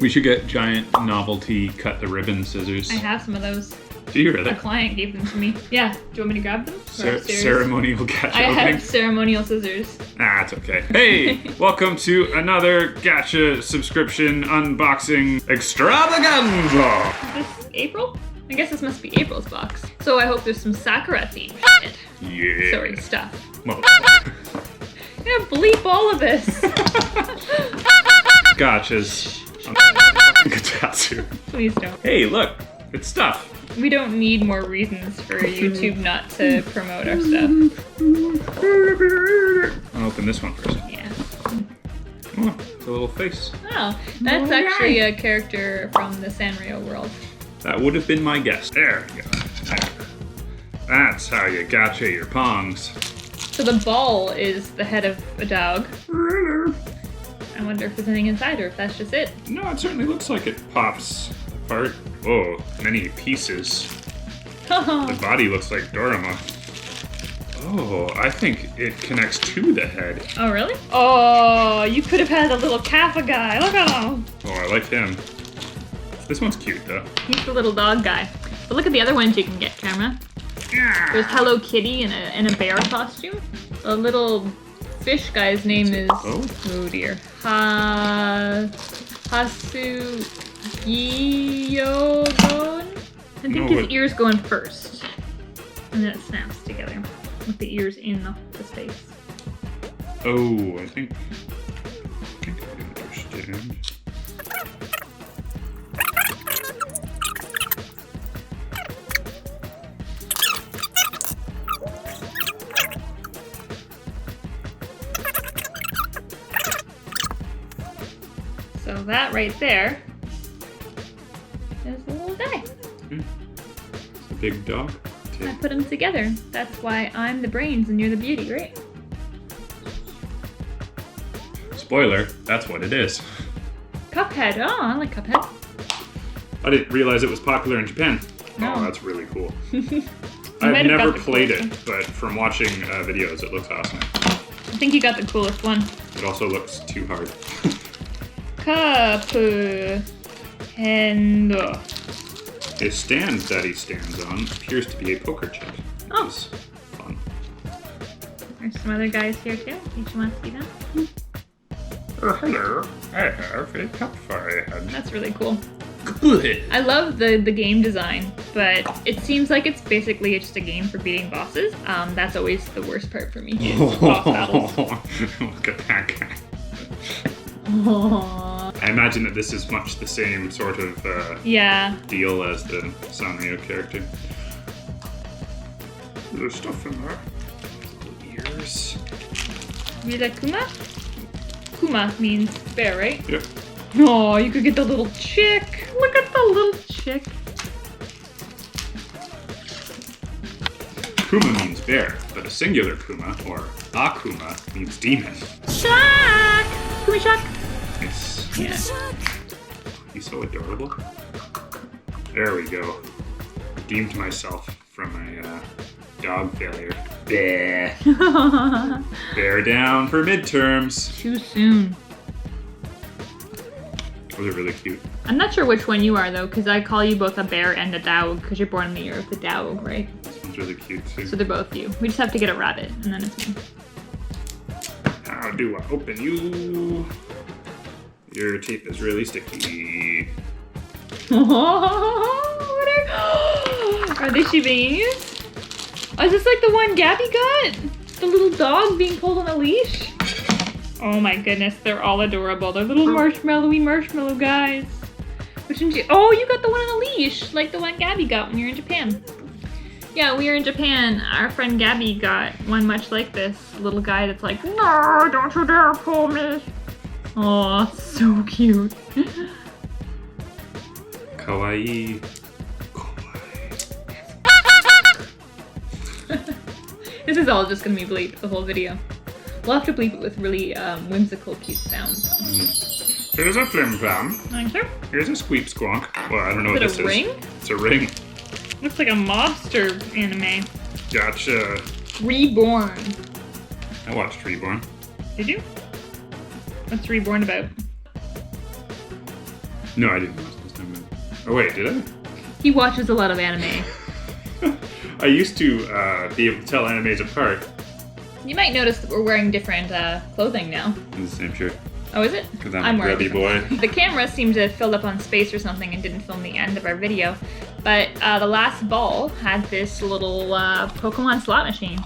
We should get giant novelty cut the ribbon scissors. I have some of those. Do you really? A client gave them to me. Yeah. Do you want me to grab them? Ceremonial gacha I opening? have ceremonial scissors. Ah, it's okay. Hey, welcome to another gacha subscription unboxing extravaganza. Is this April? I guess this must be April's box. So I hope there's some Sakura themed shit. Yeah. Sorry, stuff. Well. I'm gonna bleep all of this. Gachas. Gatatsu. Please don't. Hey, look, it's stuff. We don't need more reasons for YouTube not to promote our stuff. I'll open this one first. Yeah. Oh, it's a little face. Oh, that's actually a character from the Sanrio world. That would have been my guess. There you go. There. That's how you gacha your pongs. So the ball is the head of a dog. I wonder if there's anything inside or if that's just it. No, it certainly looks like it pops apart. Oh, many pieces. The body looks like Dorama. Oh, I think it connects to the head. Oh, really? Oh, you could have had a little Kappa guy. Look at him. Oh, I like him. This one's cute, though. He's the little dog guy. But look at the other ones you can get, camera. Yeah. There's Hello Kitty in a bear costume. The little fish guy's name is... Oh dear. Hasugiyogon? I think his ears go in first. And then it snaps together with the ears in the space. Oh, I think I understand. So that right there is a little guy. It's a big dog. I put them together. That's why I'm the brains and you're the beauty, right? Spoiler, that's what it is. Cuphead. Oh, I like Cuphead. I didn't realize it was popular in Japan. No. Oh, that's really cool. I've never played it, but from watching videos, it looks awesome. I think you got the coolest one. It also looks too hard. Cuphead. His stand that he stands on appears to be a poker chip. Oh. Which is fun. There's some other guys here too. Did you want to see them? Oh, hello. I have a cup for a head. That's really cool. Good. I love the game design, but it seems like it's basically just a game for beating bosses. That's always the worst part for me. Is boss battles. Look at that guy. Aww. I imagine that this is much the same sort of deal as the Sanrio character. There's stuff in there. Little ears. Rilakuma? Kuma means bear, right? Yep. Oh, you could get the little chick. Look at the little chick. Kuma means bear, but a singular Kuma, or Akuma, means demon. Shark! Kuma shark! Nice. Yeah. He's so adorable. There we go. Redeemed myself from a dog failure. Bear. Bear down for midterms. Too soon. Those are really cute. I'm not sure which one you are though, because I call you both a bear and a dog, because you're born in the year of the dog, right? This one's really cute too. So they're both you. We just have to get a rabbit, and then it's me. How do I open you? Your tape is really sticky. Are they Shibis? Oh, is this like the one Gabby got? The little dog being pulled on a leash? Oh my goodness, they're all adorable. They're little marshmallow guys. Which one oh, you got the one on a leash, like the one Gabby got when you were in Japan. Yeah, we were in Japan. Our friend Gabby got one much like this. Little guy that's like, no, don't you dare pull me. Oh, so cute. Kawaii. This is all just gonna be bleeped, the whole video. We'll have to bleep it with really whimsical, cute sounds. Here's a flim flam. Thank you. Here's a squeep squonk. Well, I don't know what this is. Is it a ring? It's a ring. Looks like a mobster anime. Gotcha. Reborn. I watched Reborn. Did you? What's Reborn about? No, I didn't watch this time. Oh wait, did I? He watches a lot of anime. I used to be able to tell animes apart. You might notice that we're wearing different clothing now. In the same shirt. Oh, is it? Because I'm a grubby boy. The camera seemed to have filled up on space or something and didn't film the end of our video. But the last ball had this little Pokemon slot machine,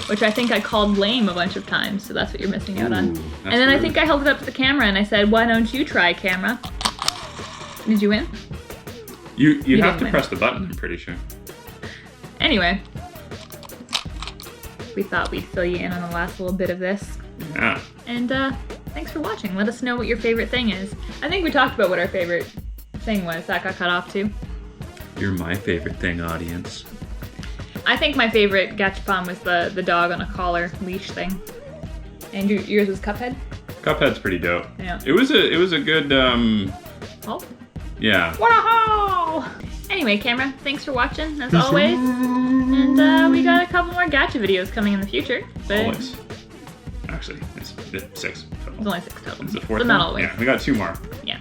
which I think I called lame a bunch of times, so that's what you're missing out on. And then I think I held it up to the camera and I said, why don't you try, camera? Did you win? You have to press the button, I'm pretty sure. Anyway, we thought we'd fill you in on the last little bit of this. Yeah. And thanks for watching. Let us know what your favorite thing is. I think we talked about what our favorite thing was. That got cut off too. You're my favorite thing, audience. I think my favorite gachapon was the dog on a collar leash thing. And yours was Cuphead? Cuphead's pretty dope. Yeah. It was a good Oh. Yeah. What a haul! Anyway, camera, thanks for watching as always. And we got a couple more gacha videos coming in the future. But Always. Actually, it's 6 total. There's only 6 total. It's the 4th But not one? always. Yeah, we got 2 more. Yeah.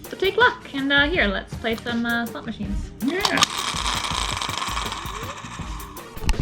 So take luck and here, let's play some slot machines. Yeah.